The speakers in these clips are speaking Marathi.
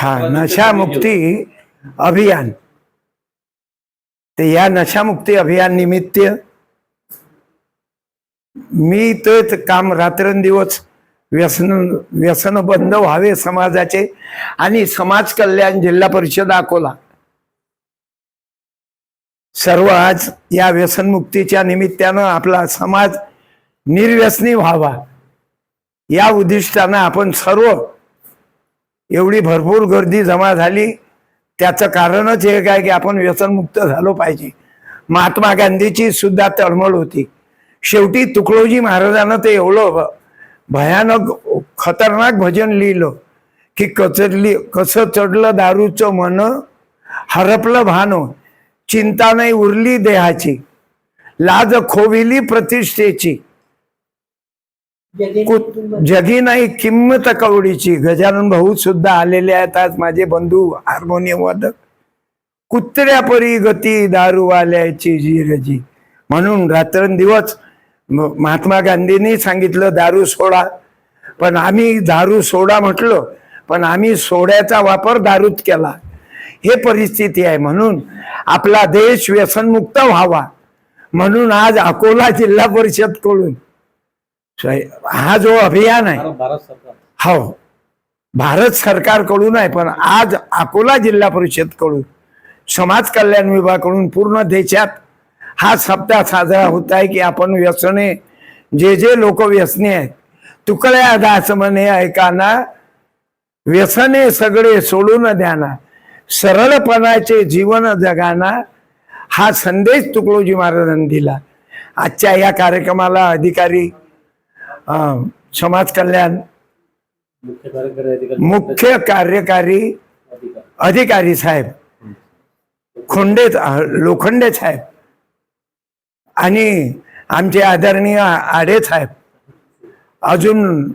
हा नशामुक्ती अभियान, ते या नशामुक्ती अभियान निमित्त मी तेच काम रात्रंदिवस व्यसन बंद व्हावे समाजाचे आणि समाज कल्याण जिल्हा परिषद अकोला सर्व आज या व्यसनमुक्तीच्या निमित्तानं आपला समाज निर्व्यसनी व्हावा या उद्दिष्टानं आपण सर्व एवढी भरपूर गर्दी जमा झाली। त्याचं कारणच हे काय की आपण व्यसनमुक्त झालो पाहिजे। महात्मा गांधीची सुद्धा तळमळ होती। शेवटी तुकडोजी महाराजांना ते एवढं भयानक खतरनाक भजन लिहिलं की कसं चढलं दारूचं मन, हरपलं भान, चिंता नाही उरली देहाची, लाज खोविली प्रतिष्ठेची, जगी नाही किंमत कवडीची। गजानन भाऊ सुद्धा आलेले आहेत आज, माझे बंधू हार्मोनियम वादक। कुत्र्या परी गती दारूवाल्याची जीरजी, म्हणून रात्रंदिवस महात्मा गांधींनी सांगितलं दारू सोडा, पण आम्ही दारू सोडा म्हटलं पण आम्ही सोड्याचा वापर दारूत केला। हे परिस्थिती आहे, म्हणून आपला देश व्यसनमुक्त व्हावा म्हणून आज अकोला जिल्हा परिषद कडून हा जो अभियान आहे, हो भारत सरकारकडून आहे, पण आज अकोला जिल्हा परिषद कडून समाज कल्याण विभागाकडून पूर्ण देशात हा सप्ताह साजरा होत आहे की आपण व्यसने जे लोक व्यसनी आहेत तुकड्या दास म्हणे ऐकाना, व्यसने सगळे सोडून द्याना, सरळपणाचे जीवन जगाना, हा संदेश तुकडोजी महाराजांनी दिला। आजच्या या कार्यक्रमाला अधिकारी समाज कल्याण मुख्य कार्यकारी अधिकारी साहेब लोखंडे साहेब आणि आमचे आदरणीय आडे साहेब, अजून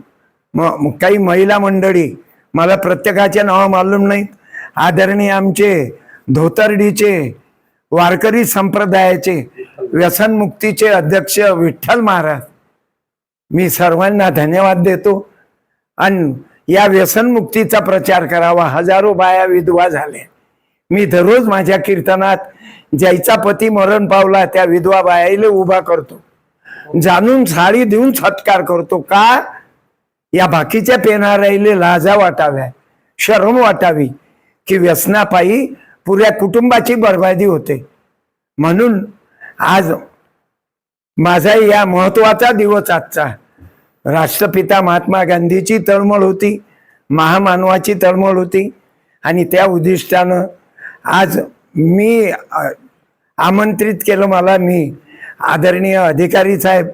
काही महिला मंडळी, मला प्रत्येकाचे नाव मालूम नाहीत, आदरणीय आमचे धोतरडीचे वारकरी संप्रदायाचे व्यसनमुक्तीचे अध्यक्ष विठ्ठल महाराज, मी सर्वांना धन्यवाद देतो। आणि या व्यसनमुक्तीचा प्रचार करावा। हजारो बाया विधवा झाल्या। मी दररोज माझ्या कीर्तनात ज्याचा पती मरण पावला त्या विधवा बायाला उभा करतो, जाणून साडी देऊन सत्कार करतो। का? या बाकीच्या पेनाराईले लाजा वाटाव्या, शरम वाटावी की व्यसनापायी पुऱ्या कुटुंबाची बर्बादी होते। म्हणून आज माझा या महत्वाचा दिवस आजचा, राष्ट्रपिता महात्मा गांधीची तळमळ होती, महामानवाची तळमळ होती आणि त्या उद्दिष्टानं आज मी आमंत्रित केलं मला। मी आदरणीय अधिकारी साहेब,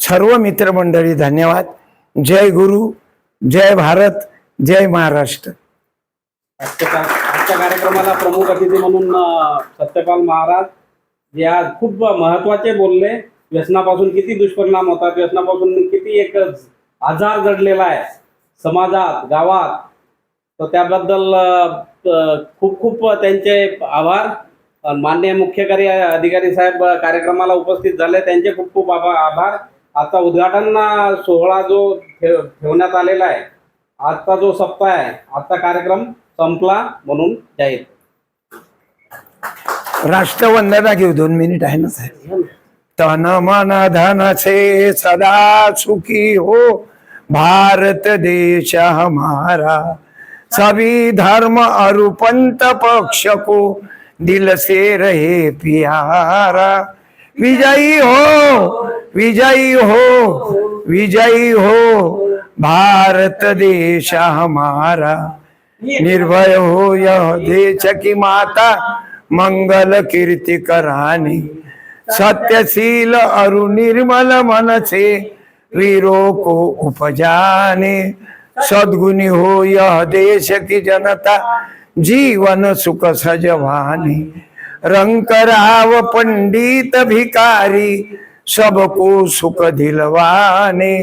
सर्व मित्रमंडळी धन्यवाद। जय गुरु, जय भारत, जय महाराष्ट्र। आजच्या कार्यक्रमाला प्रमुख अतिथी म्हणून सत्यपाल महाराज जे आज खूप महत्वाचे बोलले। व्यसनापासून किती दुष्परिणाम होतात, व्यसनापासून किती एक आजार जडलेला आहे समाजात गावात, तर त्याबद्दल खूप खूप त्यांचे आभार। माननीय मुख्य अधिकारी साहेब कार्यक्रमाला उपस्थित झाले, त्यांचे खूप खूप आभार। आता उद्घाटन सोहळा जो ठेवण्यात आलेला आहे, आजचा जो सप्ताह आहे, आजचा कार्यक्रम संपला म्हणून जाहीर। राष्ट्रवंदना घेऊ, 2 मिनिट आहे ना साहेब। तन मन धन से सदा सुखी हो भारत देश हमारा, सभी धर्म और पंथ पक्ष को दिल से रहे प्यारा। विजयी हो, विजयी हो, विजयी हो भारत देश हमारा। निर्भय हो यह देश की माता, मंगल कीर्ति करानी, सत्यशील और निर्मल मन से वीरों को उपजाने। सद्गुणी हो यह देश की जनता, जीवन सुख सजवानी। रंग राव पंडित भिकारी, सबको सुख दिलवाने।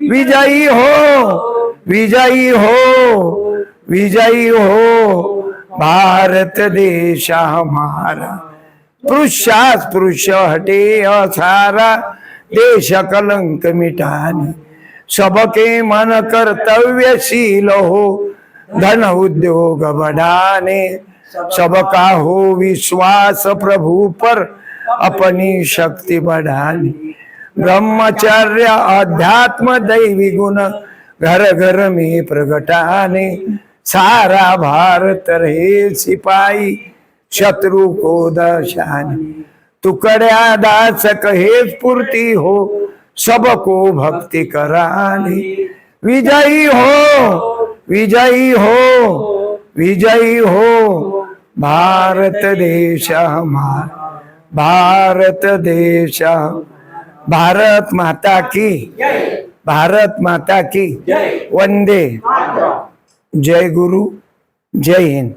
विजयी हो, विजयी हो, विजयी हो भारत देश हमारा। पुरुषास पुरुष हटे सारा, देश कलंक मिटाने। सबके मन कर्तव्यशील हो, धन उद्योग बढ़ाने, सबका हो विश्वास प्रभु पर, अपनी शक्ति बढ़ाने। ब्रह्मचर्य अध्यात्म दैवी गुण, घर घर में प्रगटाने, सारा भारत रहे सिपाही, शत्रु को दशाने। तुकड्या दास कहे स्फूर्ति हो, सबको भक्ति कराने। विजयी हो, विजयी हो, विजयी हो, भारत देश हमारा, भारत देश। भारत माता की, भारत माता की, वंदे। जय गुरु, जय हिंद।